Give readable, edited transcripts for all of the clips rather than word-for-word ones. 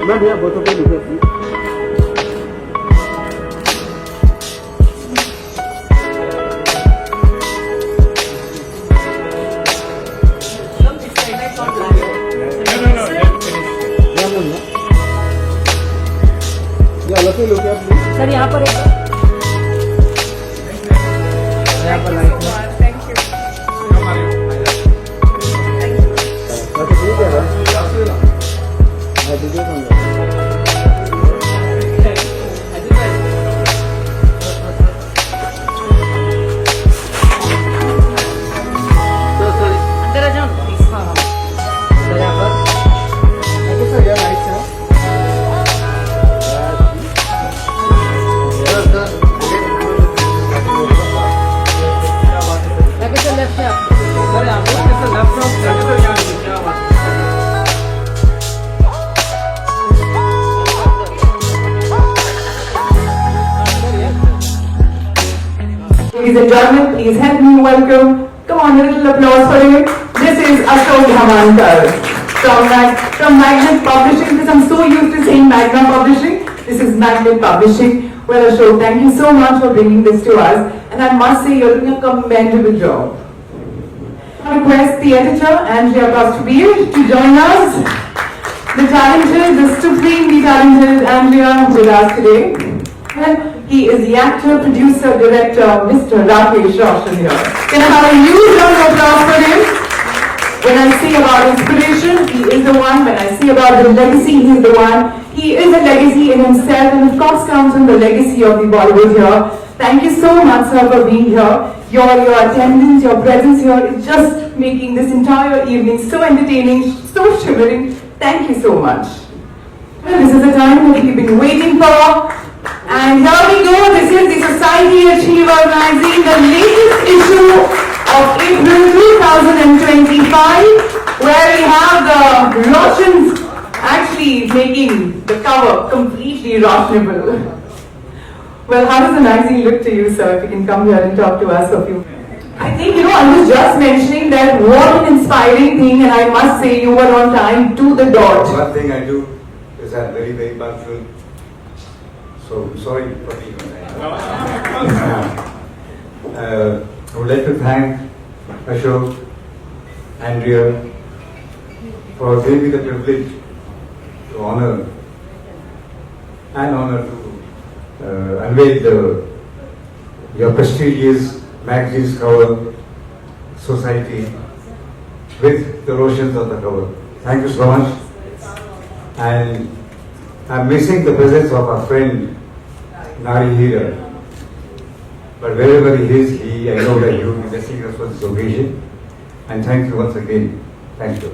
मैं भैया फोटो पे दिखे अपनी सर यहाँ पर एक यहाँ पर लाइट Thank you. तो ठीक है मैं वीडियो करूँगा अंदर आ जाओ प्लीज। हाँ हाँ सर यहाँ पर थैंक यू सर यार नाइस है लगे सर लेफ्ट से आप सर यहाँ पर Ladies and gentlemen, please help me welcome. Come on, a little applause for him. This is Ashok Dhamankar from Magnet Publishing. Because I'm so used to saying Magna Publishing, this is Magnet Publishing. Well, Ashok, thank you so much for bringing this to us, and I must say you're doing a commendable job. I request the editor, Andrea Costubir, to join us. The talented, the supremely talented Andrea with us today. And he is the actor, producer, director, Mr. Rakesh Roshan here. Can I have a huge round of applause for him? When I say about inspiration, he is the one. When I say about the legacy, he is the one. He is a legacy in himself, and of course counts on the legacy of the Bollywood here. Thank you so much, sir, for being here. Your attendance, your presence here is just making this entire evening so entertaining, so shimmering. Thank you so much. Well, this is the time that we've been waiting for. And here we go. This is the Society Achiever magazine, the latest issue of April 2025, where we have the Roshans actually making the cover completely Roshanable. Well, how does the magazine look to you, sir? If you can come here and talk to us for a few minutes. I think, I was just mentioning that what an inspiring thing, and I must say you were on time to the dot. One thing I do is I'm very, very punctual. So I'm sorry for being on time. I would like to thank Ashok, Andrea, for giving me the privilege to honor to unveil your prestigious magazine's cover, Society, with the Roshans on the cover. Thank you so much. And I'm missing the presence of our friend Nari here. But wherever he is, I know that you will be blessing us for this occasion. And thank you once again. Thank you.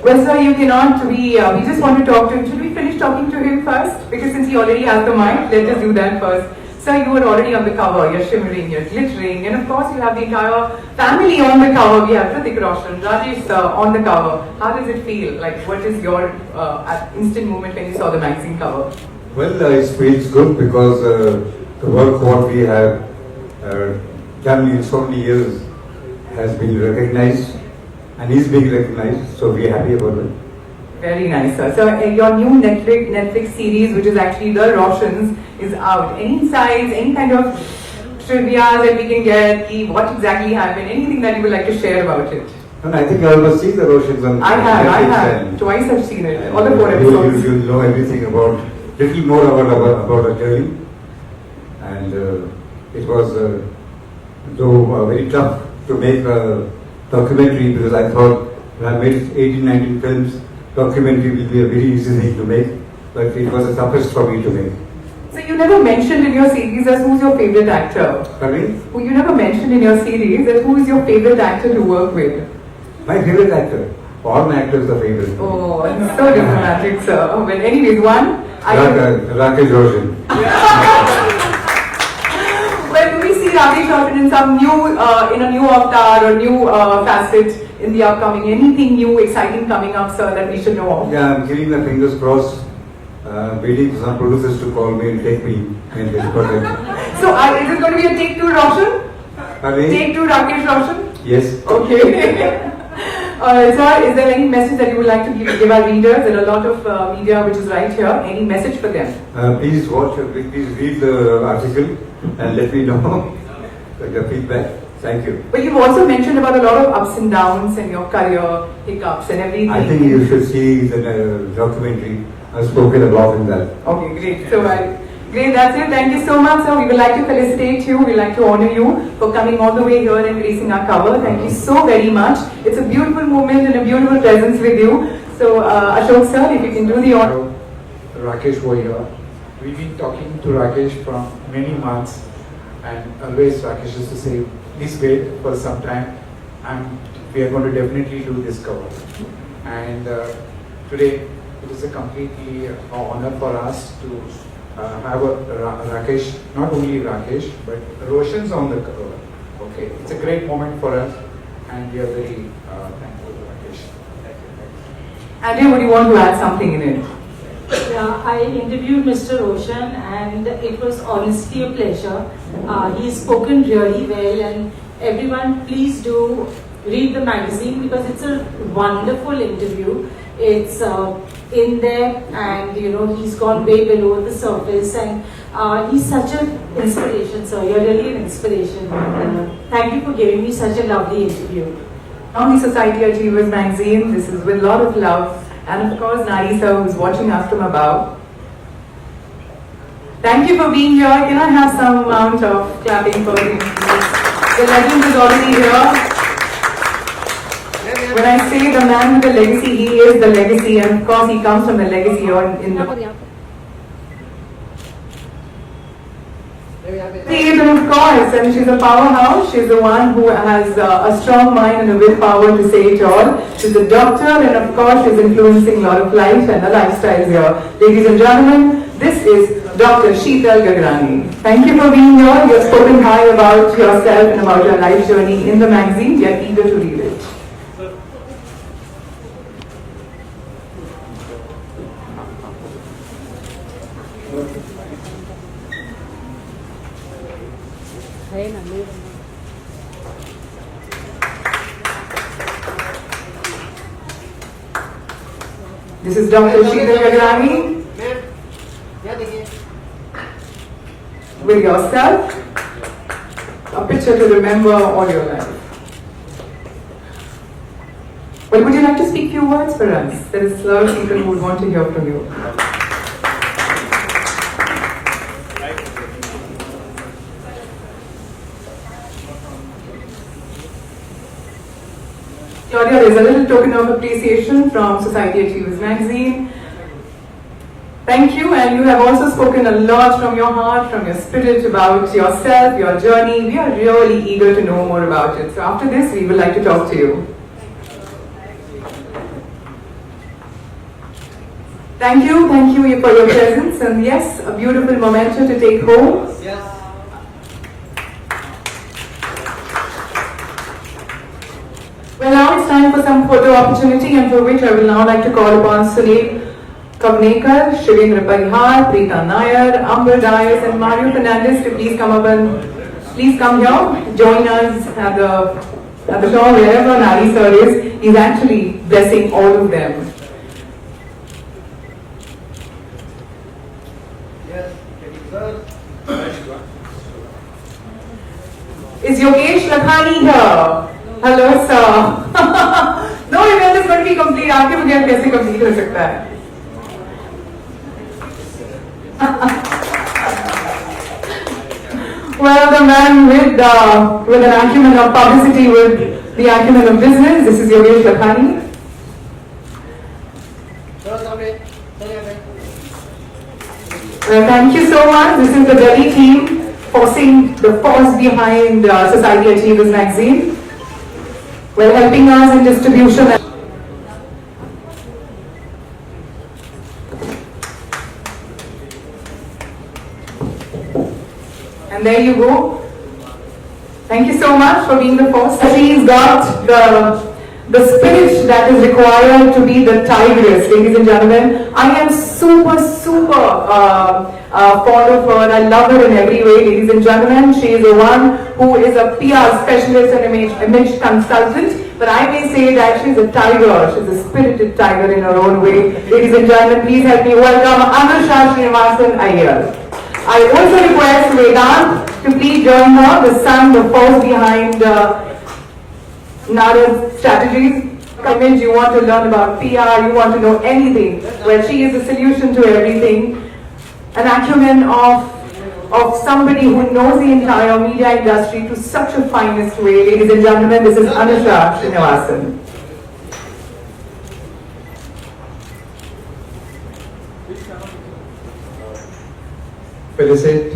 Well, sir, you cannot. We just want to talk to him. Should we finish talking to him first? Because since he already has the mic, let us do that first. Sir, you were already on the cover. You're shimmering, you're glittering, and of course you have the entire family on the cover. We have Hrithik Roshan, Rajesh sir on the cover. How does it feel? Like, what is your instant moment when you saw the magazine cover? Well, it feels good because the work what we have done in so many years has been recognized and is being recognized. So we are happy about it. Very nice, sir. So your new Netflix series, which is actually The Roshans, is out. Any insights, any kind of trivia that we can get? What exactly happened? Anything that you would like to share about it? And I think I must see the Roshans on I Netflix have. and Twice I've seen it. All the 4 you episodes. will know everything about, little more about our journey. And it was, though very tough to make a documentary, because I thought when I made 18, 19 films, documentary will be a very easy thing to make, but it was the toughest for me to make. So you never mentioned in your series as who's your favorite actor? Pardon? You never mentioned in your series as who is your favorite actor to work with? My favorite actor. All my actors are favorite. Oh, it's so diplomatic, sir. Well, anyways, one. Rakesh Roshan. Well, do we see Rakesh Roshan in some new, in a new avatar or new facet in the upcoming? Anything new, exciting coming up, sir, that we should know of? Yeah, I'm keeping my fingers crossed, waiting for some producers to call me and take me in this project. So, is it going to be a take two Roshan? Pardon? Take two Rakesh Roshan? Yes. Okay. Sir, is there any message that you would like to give our readers? There are a lot of media which is right here. Any message for them? Please read the article and let me know the feedback. Thank you. But you've also mentioned about a lot of ups and downs in your career, hiccups and everything. I think you should see the documentary. I've spoken about in that. Okay, great. So, great, that's it. Thank you so much, sir. We would like to felicitate you. We'd like to honor you for coming all the way here and gracing our cover. Thank you so very much. It's a beautiful moment and a beautiful presence with you. So, Ashok sir, if you can do the honor. Rakesh over here. We've been talking to Rakesh for many months, and always Rakesh used to say, please wait for some time, and we are going to definitely do this cover. And today, it is a completely honor for us to have Rakesh, not only Rakesh, but Roshan's on the cover. Okay, it's a great moment for us, and we are very thankful to Rakesh. Andrea, would you want to add something in it? Yeah, I interviewed Mr. Roshan and it was honestly a pleasure. He's spoken really well, and everyone please do read the magazine because it's a wonderful interview. It's in there, and you know he's gone way below the surface, and he's such an inspiration, sir. You're really an inspiration. Thank you for giving me such a lovely interview. From the Society Achievers magazine, this is with a lot of love. And of course, Nari sir, who's watching us from above. Thank you for being here. Can I have some amount of clapping for him, please? The legend is already here. When I say the man with the legacy, he is the legacy, and of course, he comes from the legacy in the. And of course, and she's a powerhouse. She's the one who has a strong mind and a willpower to say it all. She's a doctor, and of course, she's influencing a lot of life and the lifestyles here. Ladies and gentlemen, this is Dr. Sheetal Gagrani. Thank you for being here. You have spoken high about yourself and about your life journey in the magazine. We are eager to read it. This is Dr. Sheetal Gagrani with yourself, a picture to remember all your life. Well, would you like to speak a few words for us? There is a lot of people who would want to hear from you. Claudia, there's a little token of appreciation from Society Achievers magazine. Thank you, and you have also spoken a lot from your heart, from your spirit about yourself, your journey. We are really eager to know more about it. So after this, we would like to talk to you. Thank you for your presence, and yes, a beautiful memento to take home. Yes. Well, now it's time for some photo opportunity, and for which I will now like to call upon Sunil Kavnekar, Shivendra Parihar, Preeta Nair, Amber Dias, and Mario Fernandez to please come up and please come here, join us at the show wherever Nari sir is. He's actually blessing all of them. Yes. Sir. Is Yogesh Lakhani here? Hello sir. No event is going to be complete. आपके बगैर कैसे complete हो सकता है? Well, the man with an acumen of publicity, with the acumen of business. This is Yogesh Lakhani. Well, thank you so much. This is the Delhi team forcing the force behind Society Achievers magazine. Well, helping us in distribution. And there you go. Thank you so much for being the first. She's got the spirit that is required to be the tigress, ladies and gentlemen. I am super fond of her. I love her in every way, ladies and gentlemen. She is the one who is a PR specialist and image consultant. but I may say that she's a tiger. She's a spirited tiger in her own way. Ladies and gentlemen, please help me welcome Anusha Srinivasan Iyer. I also request Vedant to please join her, the son, the force behind Nada's strategies. Image, you want to learn about PR, you want to know anything, well, she is the solution to everything. An acumen of somebody who knows the entire media industry to such a finest way. Ladies and gentlemen, this is Anusha Srinivasan. Felicit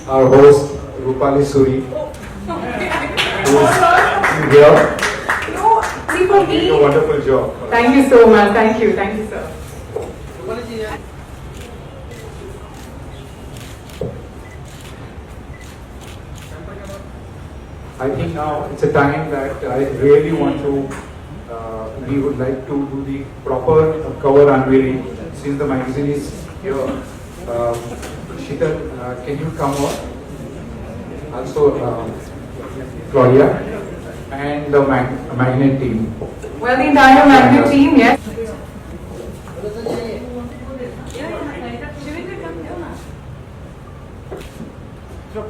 our host Rupali Suri, who is here. No, see for Doing a me. wonderful job. Thank you so much. Thank you, sir. I think now it's a time that I really want to, we would like to do the proper cover unveiling since the magazine is here. Sheetal, can you come on? Also, Claudia and the Magnet team. Well, the entire Magnet team, yes.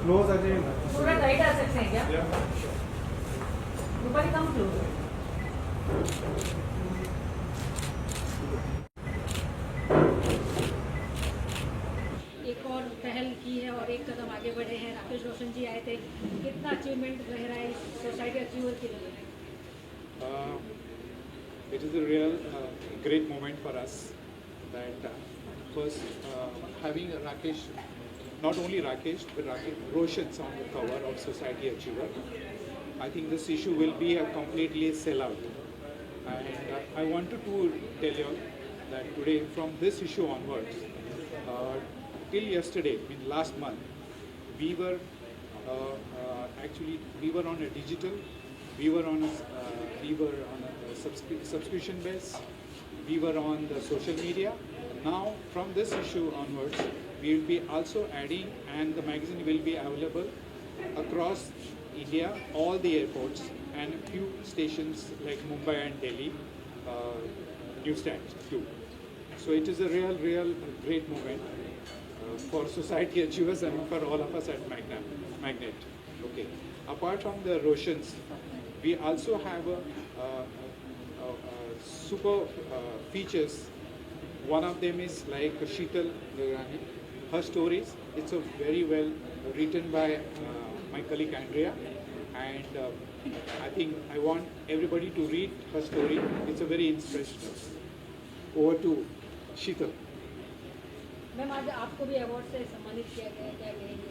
Close आ जाइए ना पूरा tight आ सकते हैं क्या? ऊपर ही come close. एक और पहल की है और एक कदम आगे बढ़े हैं। राकेश रोशन जी आए थे, कितना अचीवमेंट रह रहा है सोसाइटी अचीवर के लिए? It is a real great moment for us that first having Rakesh, not only Rakesh, but Rakesh Roshan's on the cover of Society Achiever. I think this issue will be a completely sellout. And I wanted to tell you that today, from this issue onwards, till yesterday, in last month, we were we were on a digital, we were on a subscription base, we were on the social media. Now, from this issue onwards, we will be also adding, and the magazine will be available across India, all the airports, and a few stations like Mumbai and Delhi, newsstands too. So it is a real great moment for Society Achievers and for all of us at Magnet. Okay. Apart from the Roshans, we also have super features. One of them is like Sheetal Gagrani. Her stories, it's a very well written by my colleague Andrea, and I think I want everybody to read her story. It's a very inspirational. Over to Sheetal. Ma'am आज आपको भी award से सम्मानित किया गया, क्या कहेंगे?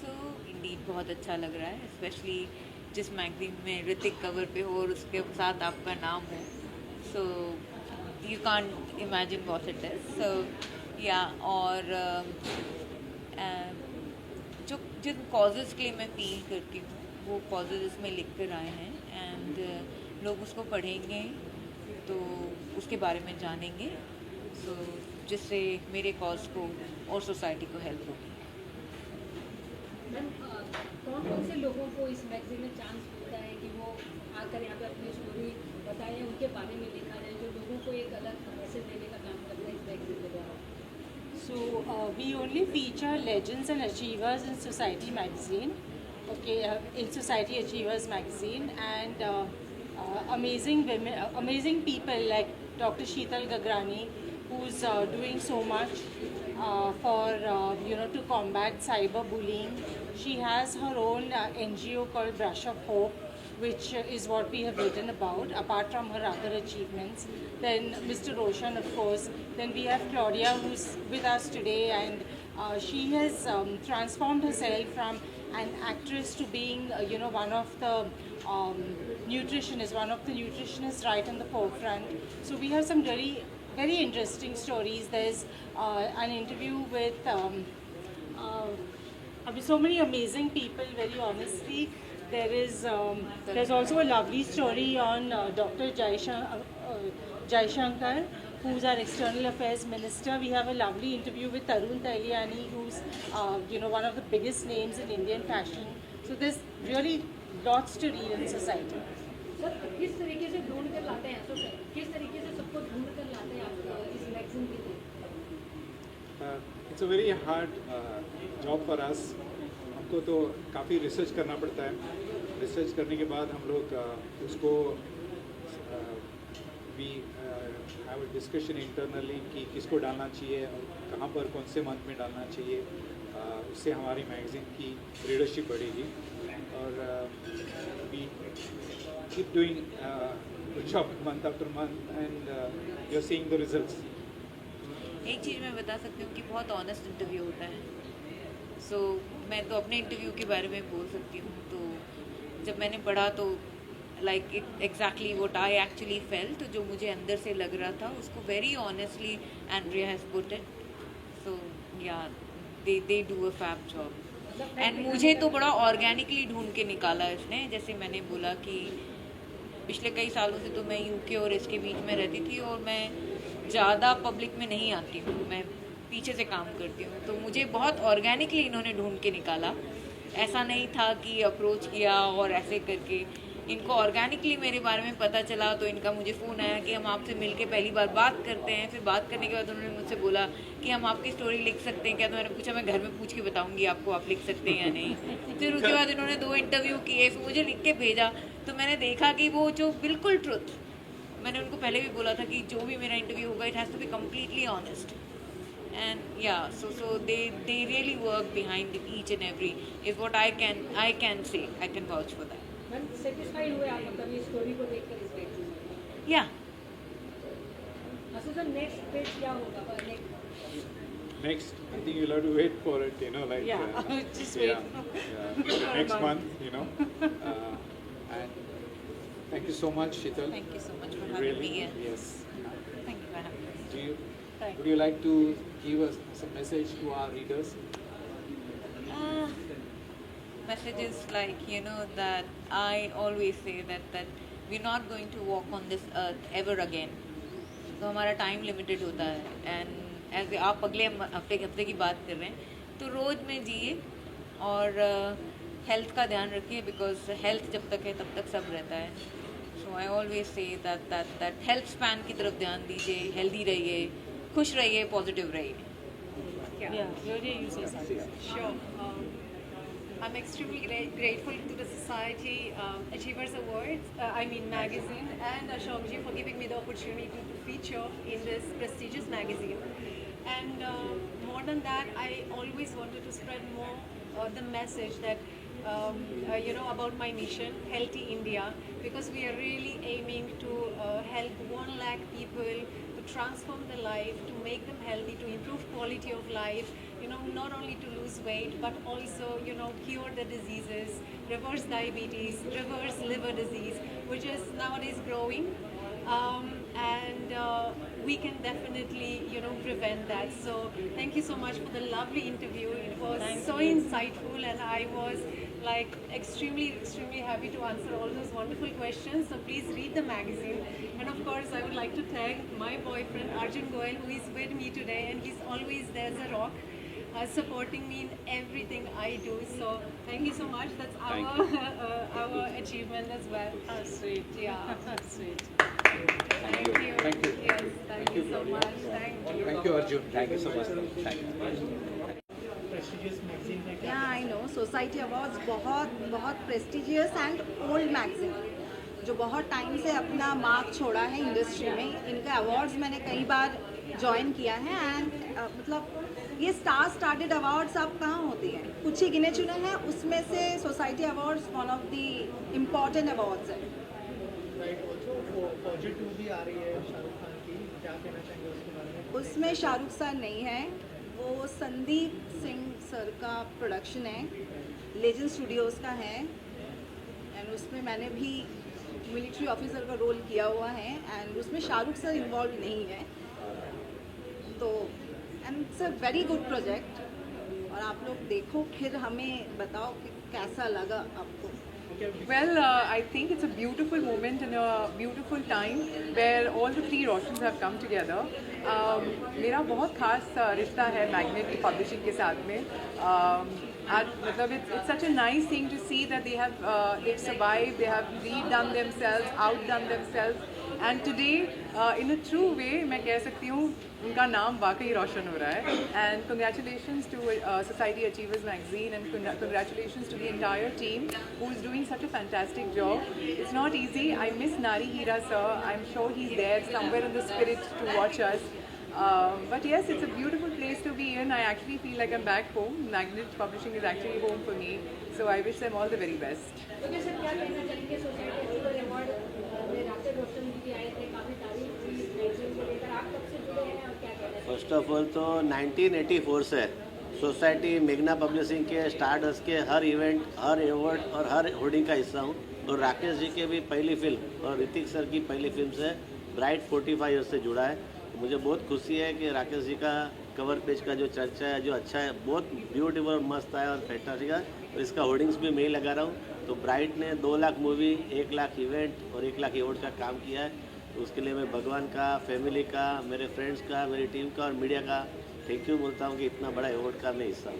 सो Indeed बहुत अच्छा लग रहा है, स्पेशली जिस मैगजीन में ऋतिक कवर पे हो और उसके साथ आपका नाम हो, so you can't imagine what it is. So yeah और जो जिन कॉजेज़ के लिए मैं फील करती हूँ वो कॉजेज़ इसमें लिख कर आए हैं, एंड लोग उसको पढ़ेंगे तो उसके बारे में जानेंगे, सो जिससे मेरे कॉज को और सोसाइटी को हेल्प होगी. मैम कौन कौन से लोगों को इस मैगजीन में चांस मिलता है कि वो आकर यहाँ पे अपनी स्टोरी बताएं, उनके बारे में लिखा जाए, जो लोगों को एक अलग मैसेज देने का काम करता है इस मैगजीन के द्वारा? So we only feature legends and achievers in Society magazine, okay, in Society Achievers magazine, and amazing women, amazing people like Dr. Sheetal Gagrani, who's doing so much for to combat cyberbullying. She has her own NGO called Brush of Hope, which is what we have written about, apart from her other achievements. Then Mr. Roshan, of course. Then we have Claudia, who's with us today, and she has transformed herself from an actress to being, one of the nutritionists, right in the forefront. So we have some very, very interesting stories. There's an interview with so many amazing people, very honestly. There's also a lovely story on Dr. Jaishankar, who's our External Affairs Minister. We have a lovely interview with Tarun Tailiani, who's one of the biggest names in Indian fashion. So there's really lots to read in society. Sir किस तरीके से ढूंढ कर लाते हैं, तो किस तरीके से सबको ढूंढ कर लाते हैं आप इस मैगजीन के लिए? It's a very hard job for us. हमको तो काफ़ी रिसर्च करना पड़ता है. रिसर्च करने के बाद हम लोग उसको we have a discussion internally कि किसको डालना चाहिए और कहाँ पर कौन से मंथ में डालना चाहिए. उससे हमारी मैगज़ीन की रीडरशिप बढ़ेगी और we keep doing good job month after month and you're seeing the results. एक चीज़ मैं बता सकती हूँ कि बहुत ऑनेस्ट इंटरव्यू होता है. सो मैं तो अपने इंटरव्यू के बारे में बोल सकती हूँ. तो जब मैंने पढ़ा तो like exactly what I actually felt, जो मुझे अंदर से लग रहा था उसको very honestly Andrea has put it. So yeah they do a fab job. And मुझे तो बड़ा ऑर्गेनिकली ढूंढ के निकाला इसने. जैसे मैंने बोला कि पिछले कई सालों से तो मैं यूके और इसके बीच में रहती थी और मैं ज़्यादा पब्लिक में नहीं आती हूँ, मैं पीछे से काम करती हूँ. तो मुझे बहुत ऑर्गेनिकली इन्होंने ढूंढ के निकाला. ऐसा नहीं था कि अप्रोच किया और ऐसे करके. इनको ऑर्गेनिकली मेरे बारे में पता चला तो इनका मुझे फ़ोन आया कि हम आपसे मिलके पहली बार बात करते हैं. फिर बात करने के बाद उन्होंने मुझसे बोला कि हम आपकी स्टोरी लिख सकते हैं क्या. तो मैंने पूछा मैं घर में पूछ के बताऊंगी आपको आप लिख सकते हैं या नहीं. फिर उसके बाद इन्होंने 2 इंटरव्यू किए, फिर मुझे लिख के भेजा. तो मैंने देखा कि वो जो बिल्कुल ट्रुथ, मैंने उनको पहले भी बोला था कि जो भी मेरा इंटरव्यू होगा it has to be completely honest. And yeah, so they really work behind each and every is what I can say. I can vouch for that. Ma'am satisfied हुए आप मतलब ये स्टोरी को देखकर इस मैगजीन में? Yeah. अच्छा sir next page क्या होगा? Next, I think you'll have to wait for it, you know, like Just wait. next month, you know. And thank you so much, Sheetal. Thank you so much for having Really, me here. yes. Thank you for having me. Would you like to give us some message to our readers? Messages like, you know, that I always say that we're not going to walk on this earth ever again. तो हमारा time limited होता है. And as आप अगले हफ्ते की बात कर रहे हैं तो रोज़ में जिए और हेल्थ का ध्यान रखिए. बिकॉज हेल्थ जब तक है तब तक सब रहता है. So I always say that health span की तरफ ध्यान दीजिए. हेल्दी रहिए, खुश रहिए, पॉजिटिव रहिए. Sure. I'm extremely grateful to the Society Achievers Awards, magazine, and Ashokji for giving me the opportunity to feature in this prestigious magazine. And more than that, I always wanted to spread more the message that about my mission, Healthy India, because we are really aiming to help 1 lakh people to transform their life, to make them healthy, to improve quality of life, not only to lose weight, but also, cure the diseases, reverse diabetes, reverse liver disease, which is nowadays growing. And we can definitely, prevent that. So thank you so much for the lovely interview. It was so insightful, and I was like extremely happy to answer all those wonderful questions. So please read the magazine. And of course, I would like to thank my boyfriend Arjun Goel, who is with me today, and he's always there as a rock, supporting me in everything I do. So thank you so much. That's our achievement as well. How sweet. Yeah. How sweet. Thank you. Thank you. Yes, thank you so much. Thank you. Thank you, Arjun. Thank you so much. Thank you. Yeah, I know. Society Awards बहुत prestigious and old magazine जो बहुत time से अपना mark छोड़ा है industry में. इनका awards मैंने कई बार ज्वाइन किया है. एंड मतलब ये स्टार्टेड अवार्ड्स आप कहाँ होती हैं, कुछ ही गिने चुने हैं. उसमें से society awards one of the important awards है. उसमें शाहरुख सर नहीं है, वो संदीप सिंह सर का प्रोडक्शन है, लेजेंड स्टूडियोज़ का है. एंड उसमें मैंने भी मिलिट्री ऑफिसर का रोल किया हुआ है. एंड उसमें शाहरुख सर इन्वॉल्व नहीं है. तो and it's a very good project. और आप लोग देखो, फिर हमें बताओ कि कैसा लगा आपको. Well, I think it's a beautiful moment and a beautiful time where all the 3 Roshans have come together. मेरा बहुत खास रिश्ता है मैग्नेट पब्लिशिंग के साथ में. मतलब it's such a nice thing to see that they've survived, they have redone themselves, outdone themselves, and today in a true way मैं कह सकती हूँ उनका नाम वाकई रोशन हो रहा है. And congratulations to Society Achievers Magazine, and congratulations to the entire team who is doing such a fantastic job. It's not easy. I miss Nari Hira sir. I'm sure he's there somewhere in the spirit to watch us. But yes, it's a beautiful place to be in. I actually feel like I'm back home. Magnet Publishing is actually home for me. So I wish them all the very best. तो जैसे क्या कहना चाहेंगे society achiever award में राकेश रोशन भी आए थे, काफ़ी तारीफ हुई मैगजीन को लेकर, आप कब से जुड़े हैं और क्या कहना चाहेंगे? फर्स्ट ऑफ ऑल तो 1984 से सोसाइटी मेघना पब्लिशिंग के स्टारडस्ट के हर इवेंट, हर अवार्ड और हर होर्डिंग का हिस्सा हूँ. और राकेश जी के भी पहली फिल्म और ऋतिक सर की पहली फिल्म से ब्राइट 45 ईयर्स से जुड़ा है. तो मुझे बहुत खुशी है कि राकेश जी का कवर पेज का जो चर्चा है, जो अच्छा है, बहुत ब्यूटीफुल और मस्त है और फैंटास्टिक है. और इसका होर्डिंग्स भी मैं ही लगा रहा हूँ. तो ब्राइट ने 2 लाख मूवी, 1 लाख इवेंट और 1 लाख अवार्ड का काम किया है. तो उसके लिए मैं भगवान का, फैमिली का, मेरे फ्रेंड्स का, मेरी टीम का और मीडिया का थैंक यू बोलता हूँ कि इतना बड़ा अवार्ड का मैं हिस्सा हूँ.